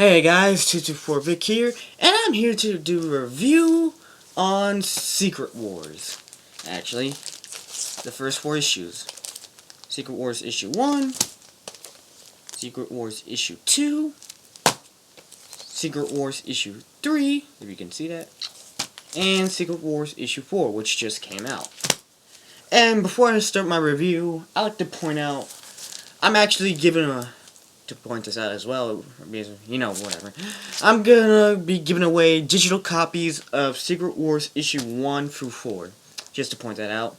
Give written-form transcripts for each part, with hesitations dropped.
Hey guys, 224Vic here, and I'm here to do a review on Secret Wars. Actually, the first four issues. Secret Wars Issue 1, Secret Wars Issue 2, Secret Wars Issue 3, if you can see that, and Secret Wars Issue 4, which just came out. And before I start my review, I like to point out, I'm actually giving to point this out as well, whatever. I'm gonna be giving away digital copies of Secret Wars issue 1 through 4, just to point that out.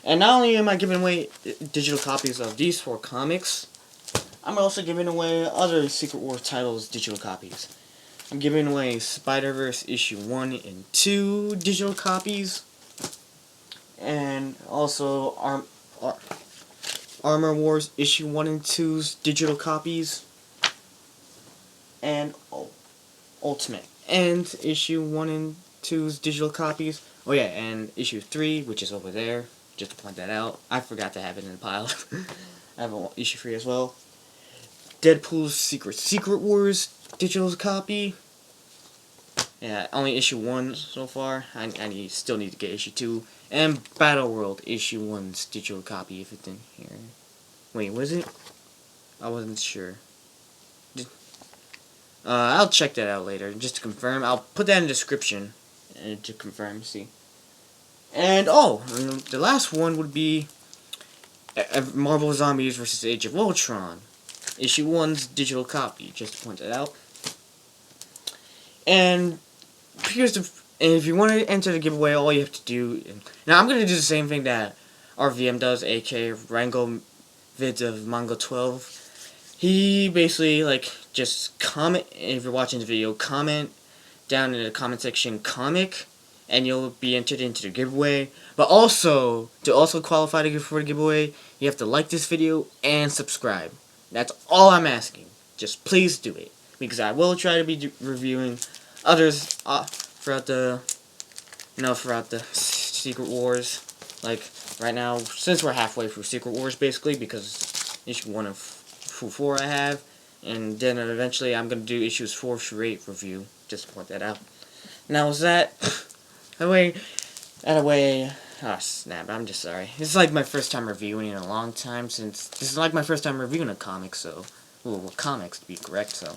And not only am I giving away digital copies of these 4 comics, I'm also giving away other Secret Wars titles digital copies. I'm giving away Spider-Verse issue 1 and 2 digital copies, and also Armor Wars issue 1 and 2's digital copies, and Ultimate and issue 1 and 2's digital copies. Oh yeah, and issue 3, which is over there, just to point that out. I forgot to have it in the pile. I have issue 3 as well. Deadpool's Secret Wars digital copy. Yeah, only issue 1 so far. I still need to get issue 2. And Battleworld issue 1's digital copy, if it's in here. Wait, was it? I wasn't sure. I'll check that out later, just to confirm. I'll put that in the description to confirm, see. And, the last one would be Marvel Zombies vs. Age of Ultron. Issue 1's digital copy, just to point that out. And if you want to enter the giveaway, all you have to do... Now, I'm going to do the same thing that RVM does, aka Rango Vids of Manga 12. He basically, just comment, if you're watching the video, comment down in the comment section, comic, and you'll be entered into the giveaway. But also, to also qualify for the giveaway, you have to like this video and subscribe. That's all I'm asking. Just please do it, because I will try to be reviewing others throughout the Secret Wars. Like, right now, since we're halfway through Secret Wars, basically, because issue 1 and 4 I have, and then eventually I'm going to do issues 4 through 8 review, just to point that out. Now, was that... oh snap, I'm just sorry. This is like my first time reviewing in a long time, since this is like my first time reviewing a comic, so... Well, comics to be correct, so...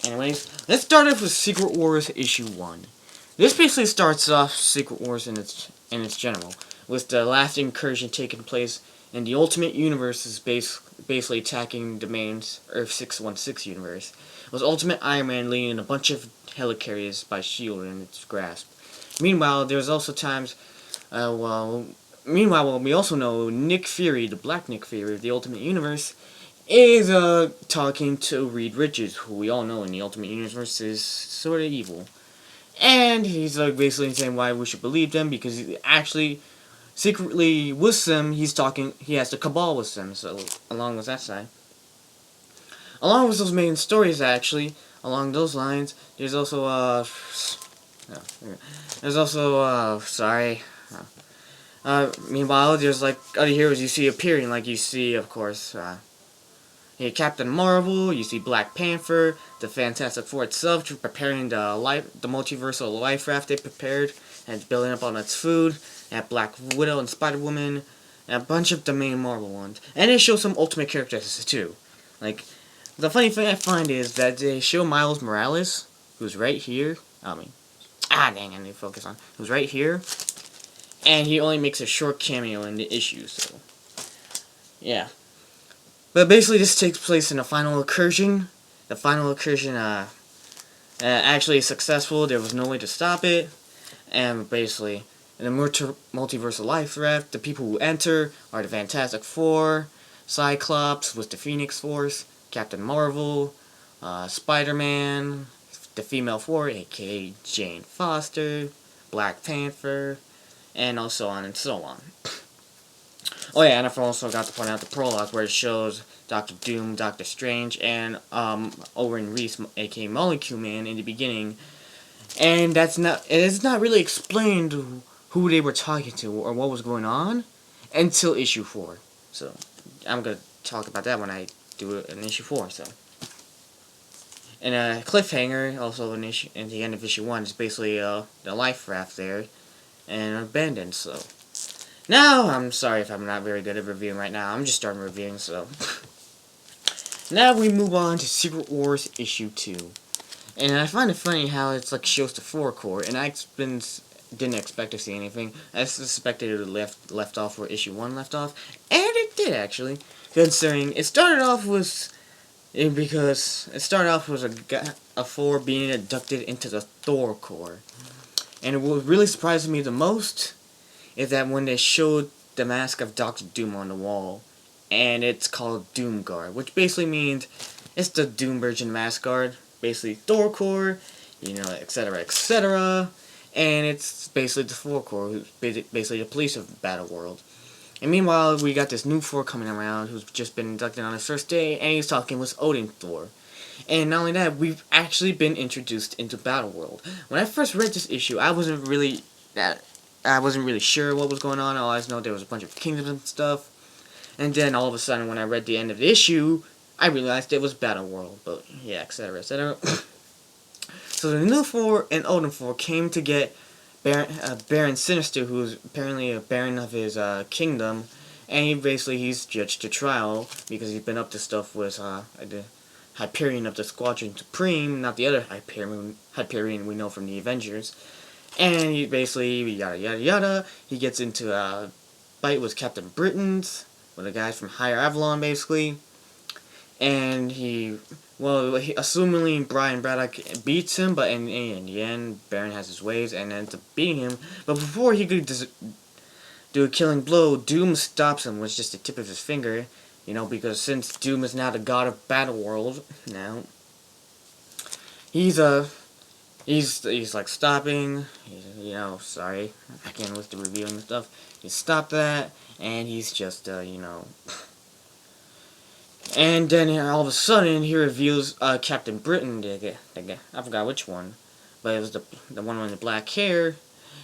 Anyways, let's start off with Secret Wars issue 1. This basically starts off Secret Wars in its general, with the last incursion taking place in the Ultimate Universe is basically attacking the main Earth 616 universe. With Ultimate Iron Man leading a bunch of helicarriers by S.H.I.E.L.D. in its grasp. Meanwhile, there's also times, we also know Nick Fury, the Black Nick Fury of the Ultimate Universe, is talking to Reed Richards, who we all know in the Ultimate Universe is sort of evil. And he's basically saying why we should believe them, because he actually secretly with them, he has the Cabal with them, so along with that side. Along with those main stories, actually, along those lines, there's also, meanwhile, there's, other heroes you see appearing, like you see, of course, Captain Marvel, you see Black Panther, the Fantastic Four itself, preparing the multiversal life raft they prepared, and building up on its food, and Black Widow and Spider-Woman, and a bunch of the main Marvel ones. And they show some Ultimate characters, too. The funny thing I find is that they show Miles Morales, who's right here, dang, I need to focus on, who's right here, and he only makes a short cameo in the issue, so, yeah. But basically, this takes place in the final incursion. The final incursion, actually is successful. There was no way to stop it. And basically, in the multiversal life raft, the people who enter are the Fantastic Four, Cyclops with the Phoenix Force, Captain Marvel, Spider-Man, the Female Four, aka Jane Foster, Black Panther, and so on and so on. Oh yeah, and I've also got to point out the prologue where it shows Doctor Doom, Doctor Strange, and Owen Reese, aka Molecule Man, in the beginning. And it's not really explained who they were talking to or what was going on until issue 4. So I'm gonna talk about that when I do it in issue 4. So And a cliffhanger, also in the end of issue 1, is basically the life raft there and abandoned. So now I'm sorry if I'm not very good at reviewing right now. I'm just starting reviewing. So now we move on to Secret Wars issue 2. And I find it funny how it's like shows the 4 core, and didn't expect to see anything. I suspected it would left off where issue 1 left off, and it did actually. Considering it started off with a 4 being abducted into the Thor core, and what really surprised me the most is that when they showed the mask of Doctor Doom on the wall, and it's called Doomguard, which basically means it's the Doom version mask guard. Basically Thor core, etc., etc. And it's basically the 4 core, who's basically the police of Battleworld. And meanwhile, we got this new Thor coming around, who's just been inducted on his first day, and he's talking with Odin Thor. And not only that, we've actually been introduced into Battleworld. When I first read this issue, I wasn't really sure what was going on. All I just know there was a bunch of kingdoms and stuff. And then all of a sudden, when I read the end of the issue, I realized it was Battleworld, but yeah, etc., etc. So the new Thor and Odin Thor came to get Baron Sinister, who's apparently a baron of his kingdom, and he's judged to trial because he's been up to stuff with the Hyperion of the Squadron Supreme, not the other Hyperion we know from the Avengers. And he basically, yada yada yada, he gets into a fight with Captain Britons, with the guys from Higher Avalon, basically. And assumingly Brian Braddock beats him, but in the end, Baron has his ways and ends up beating him. But before he could do a killing blow, Doom stops him with just the tip of his finger, because since Doom is now the god of Battleworld, now, he's like stopping, sorry, I can't with the reviewing and stuff, he stopped that, and he's just, And then all of a sudden, he reveals Captain Britain, the guy, I forgot which one, but it was the one with the black hair.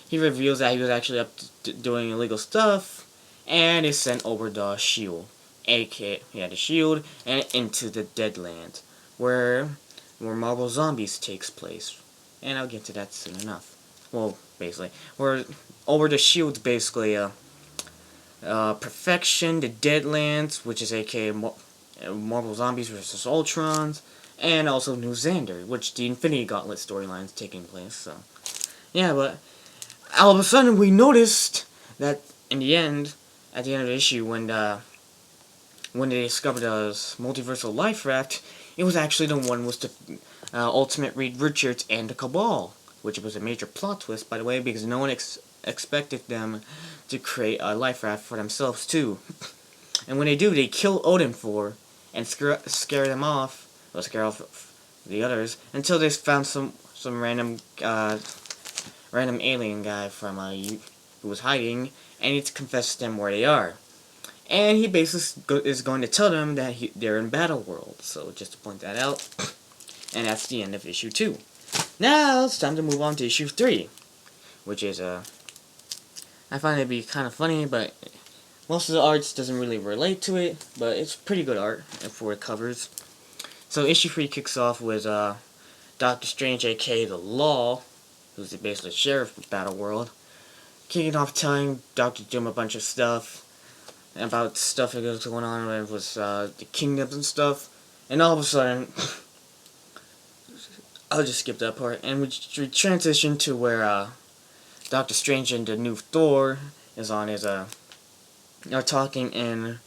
He reveals that he was actually up to doing illegal stuff, and is sent over the Shield, aka the Shield, and into the Deadlands, where Marvel Zombies takes place. And I'll get to that soon enough. Well, basically, where over the Shield's basically Perfection, the Deadlands, which is aka Marvel Zombies vs. Ultrons, and also New Xander, which the Infinity Gauntlet storyline is taking place. So, yeah, but all of a sudden we noticed that at the end of the issue, when they discovered the multiversal life raft, it was actually the one with the Ultimate Reed Richards and the Cabal, which was a major plot twist, by the way, because no one expected them to create a life raft for themselves too. And when they do, they kill Odin Thor and scare them off, or scare off the others, until they found some random alien guy from who was hiding, and he confesses to them where they are. And he basically is going to tell them that they're in Battleworld. So just to point that out, and that's the end of issue 2. Now it's time to move on to issue 3, which is I find it to be kind of funny, but most of the art doesn't really relate to it, but it's pretty good art for it covers. So issue 3 kicks off with Doctor Strange, aka the Law, who's basically the sheriff of Battleworld, kicking off telling Dr. Doom a bunch of stuff about stuff that was going on with the kingdoms and stuff, and all of a sudden, I'll just skip that part, and we transition to where Doctor Strange and the new Thor is on his are talking in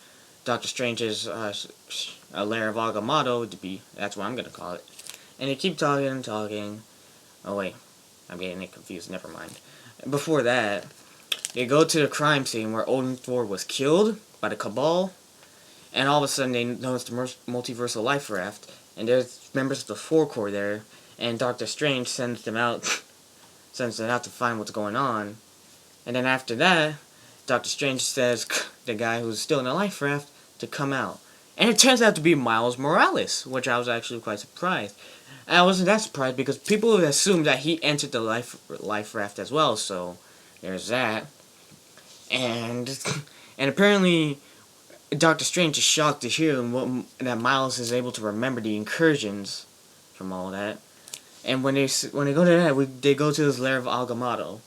Doctor Strange's lair of Agamotto, that's what I'm gonna call it. And they keep talking and talking. Oh wait, I'm getting it confused, never mind. Before that, they go to the crime scene where Odin Thor was killed by the Cabal, and all of a sudden they notice the multiversal life raft, and there's members of the 4 Corps there, and Doctor Strange sends them out to find what's going on. And then after that, Doctor Strange says the guy who's still in the life raft to come out. And it turns out to be Miles Morales, which I was actually quite surprised. And I wasn't that surprised because people assumed that he entered the life raft as well, so there's that. And apparently Doctor Strange is shocked to hear that Miles is able to remember the incursions from all that. And when they go to that, they go to this lair of Agamotto.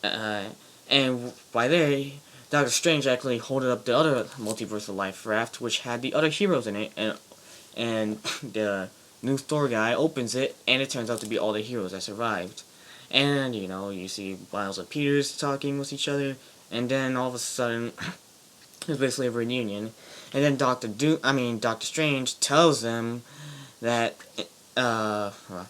Uh, and by there, Doctor Strange actually holding up the other multiversal life raft, which had the other heroes in it, and the new Thor guy opens it, and it turns out to be all the heroes that survived. And you see Miles and Peters talking with each other, and then all of a sudden, it's basically a reunion. And then Doctor Strange tells them that well,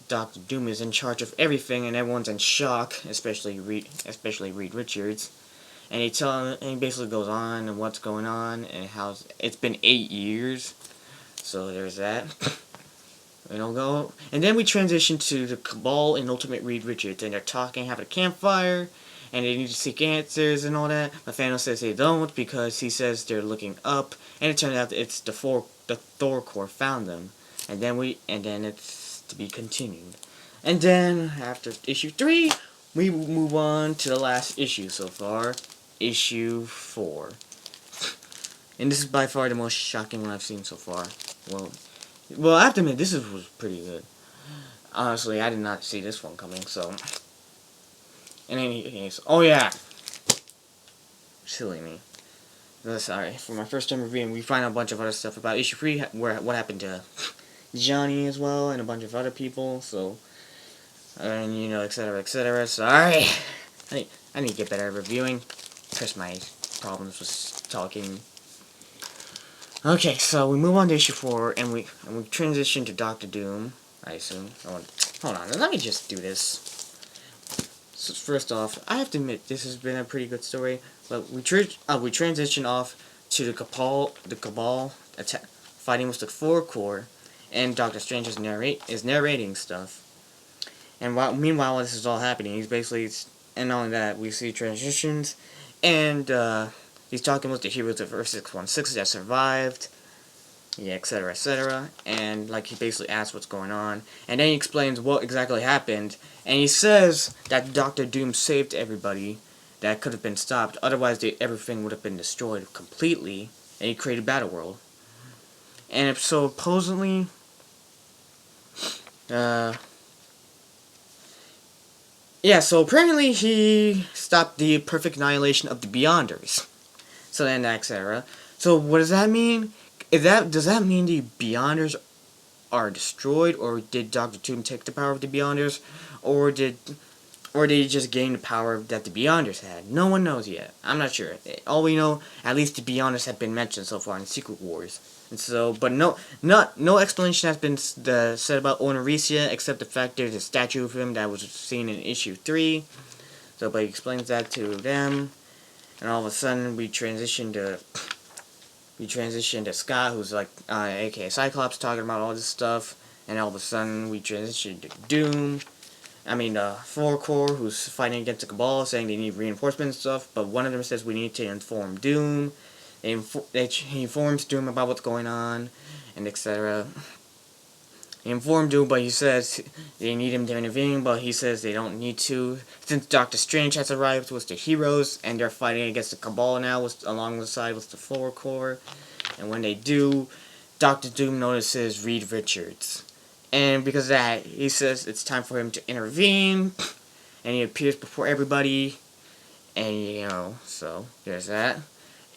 Doctor Doom is in charge of everything, and everyone's in shock, especially Reed Richards. And he basically goes on and what's going on and how it's been 8 years. So there's that. And then we transition to the Cabal and Ultimate Reed Richards, and they're talking, having a campfire, and they need to seek answers and all that. But Thanos says they don't because he says they're looking up, and it turns out that it's the Thor Corps found them. And then it's to be continued. And then after issue 3, we move on to the last issue so far, issue 4. And this is by far the most shocking one I've seen so far. Well, I have to admit, was pretty good. Honestly, I did not see this one coming, so. In any case, oh yeah! Silly me. Sorry, for my first time reviewing, we find out a bunch of other stuff about issue 3, what happened to Johnny as well, and a bunch of other people, so. And, etc., etc. Sorry! I need to get better at reviewing. Because my problems with talking. Okay, so we move on to issue 4, and we transition to Doctor Doom, I assume. Hold on, let me just do this. So first off, I have to admit, this has been a pretty good story, but we transition off to the Cabal fighting with the Thor Corps, and Doctor Strange is narrating stuff. And meanwhile, this is all happening, he's basically, and not only that, we see transitions, and he's talking with the heroes of Earth 616 that survived, yeah, etc., etc. And he basically asks what's going on, and then he explains what exactly happened, and he says that Doctor Doom saved everybody that could have been stopped. Otherwise, everything would have been destroyed completely, and he created battleworld. And so supposedly, yeah, so apparently he stopped the perfect annihilation of the Beyonders. So then, etc. So what does that mean? Does that mean the Beyonders are destroyed, or did Doctor Doom take the power of the Beyonders, or did he just gain the power that the Beyonders had? No one knows yet. I'm not sure. All we know, at least the Beyonders have been mentioned so far in Secret Wars. And so, but no explanation has been said about Onoricia, except the fact there's a statue of him that was seen in issue 3. So, but he explains that to them, and all of a sudden we transition to Scott, who's aka Cyclops, talking about all this stuff, and all of a sudden we transition to Doom. Thor Corps, who's fighting against the Cabal, saying they need reinforcements and stuff, but one of them says we need to inform Doom. He informs Doom about what's going on, and etc. He informed Doom, but he says they need him to intervene, but he says they don't need to, since Doctor Strange has arrived with the heroes, and they're fighting against the Cabal now, alongside with the Thor Corps. And when they do, Doctor Doom notices Reed Richards. And because of that, he says it's time for him to intervene, and he appears before everybody, and so there's that.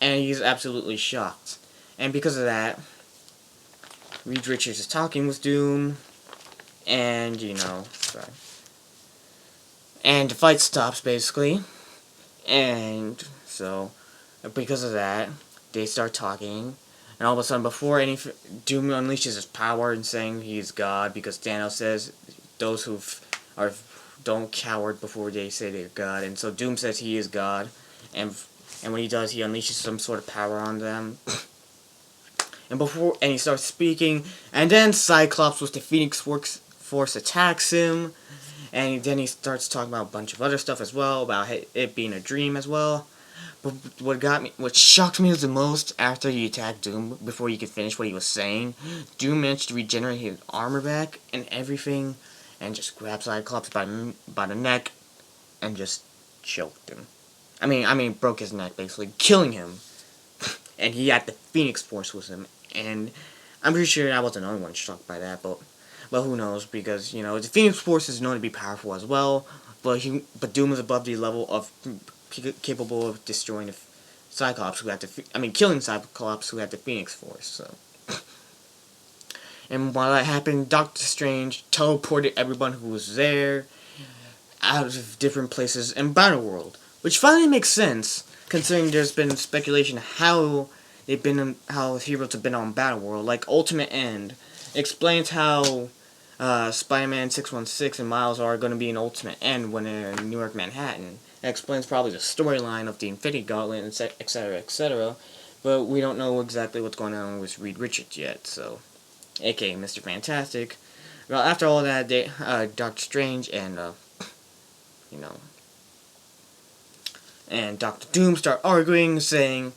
And he's absolutely shocked. And because of that, Reed Richards is talking with Doom, and and the fight stops basically, and so because of that, they start talking, and all of a sudden, before Doom unleashes his power and saying he's God, because Thanos says those who don't coward before they say they're God, and so Doom says he is God, and when he does, he unleashes some sort of power on them. And he starts speaking, and then Cyclops with the Phoenix Force attacks him, and then he starts talking about a bunch of other stuff as well, about it being a dream as well. But what shocked me the most after he attacked Doom, before he could finish what he was saying, Doom managed to regenerate his armor back and everything, and just grabbed Cyclops by the neck, and just choked him. Broke his neck, basically, killing him. And he had the Phoenix Force with him, and I'm pretty sure I wasn't the only one shocked by that, but But who knows, because, the Phoenix Force is known to be powerful as well, but Doom is above the level of capable of destroying the Cyclops who had killing Cyclops who had the Phoenix Force, so. And while that happened, Doctor Strange teleported everyone who was there out of different places in battleworld, which finally makes sense considering there's been speculation how heroes have been on battleworld. Like Ultimate End explains how Spider-Man 616 and Miles are going to be in Ultimate End when they're in New York, Manhattan. It explains probably the storyline of the Infinity Gauntlet, etc., etc. But we don't know exactly what's going on with Reed Richards yet, so, aka Mr. Fantastic. Well, after all that, Doctor Strange and and Doctor Doom start arguing, saying